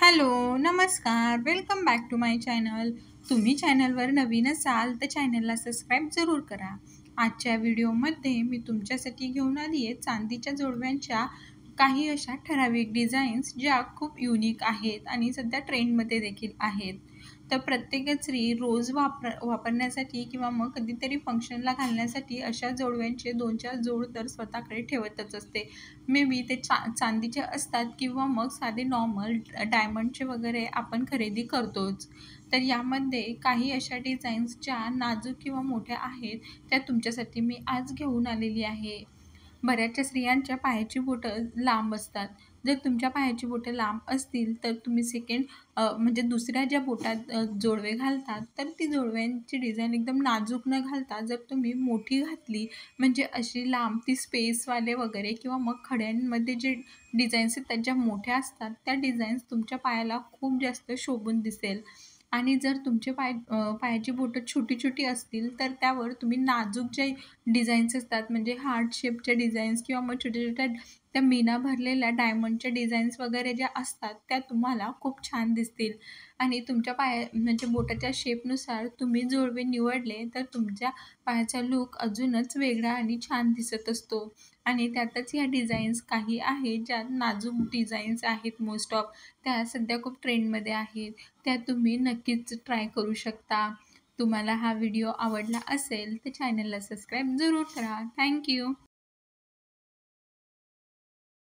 Hello, नमस्कार. Welcome back to my channel. तुम्ही चॅनलवर नवीन असाल तर चॅनलला सबस्क्राईब जरूर करा. आजच्या व्हिडिओमध्ये मी तुमच्यासाठी घेऊन आली आहे चांदीच्या जोडव्यांच्या काही अशा ठराविक डिझाईन्स ज्या खूप युनिक आहेत आणि सध्या ट्रेंडमध्ये देखील आहेत. तर प्रत्येक स्त्री रोज वापरण्यासाठी किंवा मग कधीतरी फंक्शनला घालण्यासाठी अशा जोडव्यांचे 2-4 जोड तर स्वतःकडे ठेवतच असते. मे बी ते चांदीचे असतात किंवा मग साधे नॉर्मल डायमंडचे वगैरे आपण खरेदी करतोच. तर यामध्ये काही अशा डिझाईन्स ज्या नाजूक किंवा मोठ्या आहेत, त्या तुमच्यासाठी मी आज घेऊन आलेली आहे. बऱ्याचशा स्त्रियांच्या पायाची बोटं लांब असतात. जर तुमच्या पायाची बोटं लांब असतील, तर तुम्ही म्हणजे दुसऱ्या ज्या बोटात जोडवे घालतात, तर ती जोडव्यांची डिझाईन एकदम नाजूक न घालता जर तुम्ही मोठी घातली, म्हणजे अशी लांब ती स्पेसवाले वगैरे किंवा मग खड्यांमध्ये जे डिझाईन्स आहेत, त्या ज्या मोठ्या असतात, त्या डिझाईन्स तुमच्या पायाला खूप जास्त शोभून दिसेल. आणि जर तुमचे पायाची बोटं छोटी-छोटी असतील, तर त्यावर तुम्ही नाजूक जे डिझाईन्स असतात, म्हणजे हार्ट शेपच्या डिझाईन्स किंवा मग छोट्या-छोट्या त्या मीना भरलेल्या डायमंडच्या डिझाईन्स वगैरे ज्या असतात, त्या तुम्हाला खूप छान दिसतील. आणि तुमच्या म्हणजे बोटाच्या शेपनुसार तुम्ही जोडवे निवडले, तर तुमच्या पायाचा लूक अजूनच वेगळा आणि छान दिसत असतो. आणि त्यातच ह्या डिझाईन्स काही आहेत, ज्या नाजूक डिझाईन्स आहेत मोस्ट ऑफ, त्या सध्या खूप ट्रेंडमध्ये आहेत. त्या तुम्ही नक्कीच ट्राय करू शकता. तुम्हाला हा व्हिडिओ आवडला असेल, तर चॅनलला सबस्क्राईब जरूर करा. Thank you.